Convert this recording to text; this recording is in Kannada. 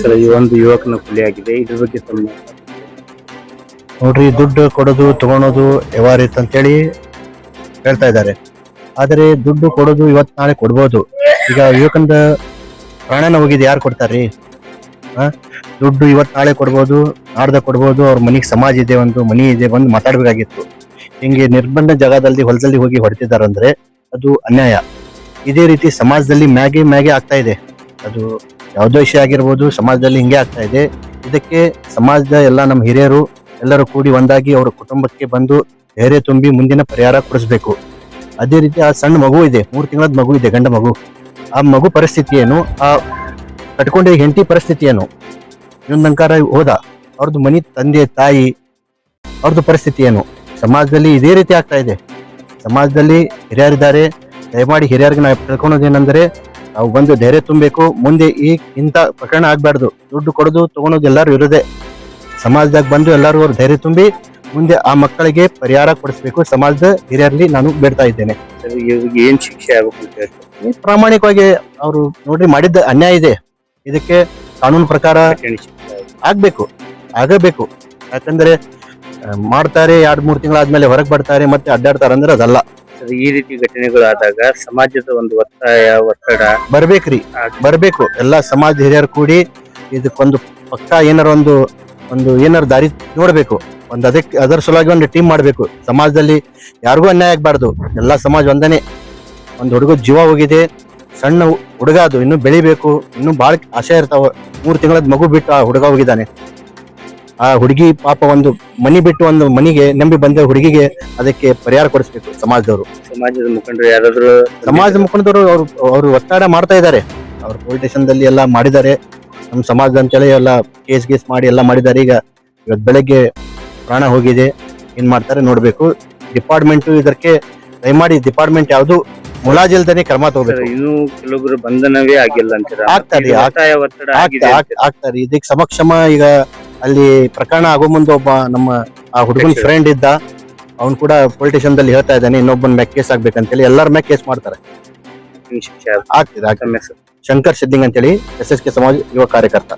ಸರ್ ಈ ಒಂದು ಯುವಕನ ಕೊಲೆ ಆಗಿದೆ, ಇದ್ರ ಬಗ್ಗೆ ತಮ್ಮ ನೋಡ್ರಿ, ದುಡ್ಡು ಕೊಡೋದು ತಗೊಳೋದು ವ್ಯವಹಾರ ಇತ್ತು ಅಂತೇಳಿ ಹೇಳ್ತಾ ಇದ್ದಾರೆ. ಆದರೆ ದುಡ್ಡು ಕೊಡೋದು ಇವತ್ತು ನಾಳೆ ಕೊಡ್ಬೋದು. ಈಗ ಯುವಕಂದ ಪ್ರಾಣನ ಹೋಗಿದೆ, ಯಾರು ಕೊಡ್ತಾರ್ರಿ? ದುಡ್ಡು ಇವತ್ತು ನಾಳೆ ಕೊಡ್ಬೋದು, ನಾಡ್ದ ಕೊಡ್ಬೋದು. ಅವ್ರ ಮನೆಗೆ ಸಮಾಜ ಇದೆ, ಒಂದು ಮನಿ ಇದೆ, ಬಂದು ಮಾತಾಡ್ಬೇಕಾಗಿತ್ತು. ಹಿಂಗೆ ನಿರ್ಬಂಧ ಜಾಗದಲ್ಲಿ ಹೊಲದಲ್ಲಿ ಹೋಗಿ ಹೊಡ್ತಿದಾರಂದ್ರೆ ಅದು ಅನ್ಯಾಯ. ಇದೇ ರೀತಿ ಸಮಾಜದಲ್ಲಿ ಮ್ಯಾಗೆ ಆಗ್ತಾ ಇದೆ. ಅದು ಯಾವುದೋ ವಿಷಯ ಆಗಿರ್ಬೋದು, ಸಮಾಜದಲ್ಲಿ ಹಿಂಗೆ ಆಗ್ತಾ ಇದೆ. ಇದಕ್ಕೆ ಸಮಾಜದ ಎಲ್ಲ ನಮ್ಮ ಹಿರಿಯರು ಎಲ್ಲರೂ ಕೂಡಿ ಒಂದಾಗಿ ಅವರ ಕುಟುಂಬಕ್ಕೆ ಬಂದು ಧೈರ್ಯ ತುಂಬಿ ಮುಂದಿನ ಪರಿಹಾರ ಕೊಡಿಸ್ಬೇಕು. ಅದೇ ರೀತಿ ಆ ಸಣ್ಣ ಮಗು ಇದೆ, 3 ತಿಂಗಳದ ಮಗು ಇದೆ, ಗಂಡ ಮಗು. ಆ ಮಗು ಪರಿಸ್ಥಿತಿ ಏನು, ಆ ಕಟ್ಕೊಂಡ ಹೆಂಡತಿ ಪರಿಸ್ಥಿತಿ ಏನು, ಇನ್ನೊಂದಂಕಾರ ಹೋದ ಅವ್ರದ್ದು ಮನಿ ತಂದೆ ತಾಯಿ ಅವ್ರದ್ದು ಪರಿಸ್ಥಿತಿ ಏನು. ಸಮಾಜದಲ್ಲಿ ಇದೇ ರೀತಿ ಆಗ್ತಾ ಇದೆ. ಸಮಾಜದಲ್ಲಿ ಹಿರಿಯರಿದ್ದಾರೆ, ದಯಮಾಡಿ ಹಿರಿಯರಿಗೆ ನಾವು ತಿಳ್ಕೊಳೋದೇನೆಂದ್ರೆ ನಾವು ಬಂದು ಧೈರ್ಯ ತುಂಬಬೇಕು. ಮುಂದೆ ಇಂಥ ಪ್ರಕರಣ ಆಗ್ಬಾರ್ದು. ದುಡ್ಡು ಕೊಡೋದು ತಗೊಳೋದು ಎಲ್ಲರೂ ಇರೋದೇ. ಸಮಾಜದಾಗ ಬಂದು ಎಲ್ಲರೂ ಅವ್ರು ಧೈರ್ಯ ತುಂಬಿ ಮುಂದೆ ಆ ಮಕ್ಕಳಿಗೆ ಪರಿಹಾರ ಕೊಡಿಸ್ಬೇಕು. ಸಮಾಜದ ಹಿರಿಯರಲ್ಲಿ ನಾನು ಬೇಡ್ತಾ ಇದ್ದೇನೆ. ಇವ್ರಿಗೆ ಏನ್ ಶಿಕ್ಷೆ ಆಗ್ಬೇಕು ಅಂತ ಹೇಳ್ತಾರೆ? ಪ್ರಾಮಾಣಿಕವಾಗಿ ಅವರು ನೋಡ್ರಿ, ಮಾಡಿದ್ದ ಅನ್ಯಾಯ ಇದೆ, ಇದಕ್ಕೆ ಕಾನೂನು ಪ್ರಕಾರ ಆಗಬೇಕು. ಯಾಕಂದ್ರೆ ಮಾಡ್ತಾರೆ, 2-3 ತಿಂಗಳಾದ್ಮೇಲೆ ಹೊರಗೆ ಬರ್ತಾರೆ, ಮತ್ತೆ ಅಡ್ಡಾಡ್ತಾರೆ ಅಂದ್ರೆ ಅದಲ್ಲ. ಈ ರೀತಿ ಘಟನೆಗಳು ಆದಾಗ ಸಮಾಜದ ಒಂದು ಒತ್ತಡ ಬರ್ಬೇಕು. ಎಲ್ಲಾ ಸಮಾಜ ಹಿರಿಯರು ಕೂಡಿ ಇದಕ್ಕೊಂದು ಪಕ್ಕ ಏನಾರ ಒಂದು ಏನಾರ ದಾರಿ ನೋಡ್ಬೇಕು. ಅದರ ಸಲುವಾಗಿ ಒಂದು ಟೀಮ್ ಮಾಡ್ಬೇಕು. ಸಮಾಜದಲ್ಲಿ ಯಾರಿಗೂ ಅನ್ಯಾಯ ಆಗ್ಬಾರ್ದು. ಎಲ್ಲಾ ಸಮಾಜ ಒಂದನೇ. ಒಂದು ಹುಡುಗ ಜೀವ ಹೋಗಿದೆ, ಸಣ್ಣ ಹುಡುಗ, ಅದು ಇನ್ನು ಬೆಳಿಬೇಕು, ಇನ್ನು ಬಹಳ ಆಸೆ ಇರ್ತಾವ. 3 ತಿಂಗಳದ ಮಗು ಬಿಟ್ಟು ಆ ಹುಡುಗ ಹೋಗಿದ್ದಾನೆ. ಆ ಹುಡುಗಿ ಪಾಪ ಒಂದು ಮನಿ ಬಿಟ್ಟು ಒಂದು ಮನಿಗೆ ನಂಬಿ ಬಂದ ಹುಡುಗಿಗೆ ಅದಕ್ಕೆ ಪರಿಹಾರ ಕೊಡಿಸ್ಬೇಕು ಸಮಾಜದವರು. ಸಮಾಜ ಮುಖಂಡರು ಅವರು ಒತ್ತಡ ಮಾಡ್ತಾ ಇದ್ದಾರೆ. ಅವ್ರು ಪೊಲೀಸ್ ಸ್ಟೇಷನ್ದಲ್ಲಿ ಎಲ್ಲ ಮಾಡಿದ್ದಾರೆ. ನಮ್ಮ ಸಮಾಜದ ಅಂತೇಳಿ ಎಲ್ಲ ಕೇಸ್ ಮಾಡಿ ಎಲ್ಲ ಮಾಡಿದ್ದಾರೆ. ಇವತ್ತು ಬೆಳಗ್ಗೆ ಪ್ರಾಣ ಹೋಗಿದೆ. ಏನ್ ಮಾಡ್ತಾರೆ ನೋಡ್ಬೇಕು. ಡಿಪಾರ್ಟ್ಮೆಂಟ್ ಇದಕ್ಕೆ ದಯಮಾಡಿ ಡಿಪಾರ್ಟ್ಮೆಂಟ್ ಯಾವುದು ಮುಲಾಜಿಲ್ದೇನೆ ಕ್ರಮ ತಗೋಬೇಕು. ಇನ್ನು ಕೆಲವೊಬ್ರು ಬಂಧನವೇ ಆಗಿಲ್ಲ ಅಂತೀರಾ? ಆಗ್ತಾರೆ. ಇದಕ್ಕೆ ಸಮಕ್ಷಮ ಈಗ ಅಲ್ಲಿ ಪ್ರಕರಣ ಆಗೋ ಮುಂದೆ ಒಬ್ಬ ನಮ್ಮ ಆ ಹುಡುಗನ ಫ್ರೆಂಡ್ ಇದ್ದ, ಅವ್ನು ಕೂಡ ಪೊಲೀಸ್ ಸ್ಟೇಷನ್ ದಲ್ಲಿ ಹೇಳ್ತಾ ಇದ್ದಾನೆ ಇನ್ನೊಬ್ಬನ ಮ್ಯಾಗ್ ಕೇಸ್ ಆಗ್ಬೇಕಂತೇಳಿ. ಎಲ್ಲರ ಮ್ಯಾಗ್ ಕೇಸ್ ಮಾಡ್ತಾರೆ. ಆಗ್ತದೆ. ಶಂಕರ್ ಸಿದ್ದಿಂಗ್ ಅಂತೇಳಿ SSK ಸಮಾಜ ಯುವ ಕಾರ್ಯಕರ್ತ.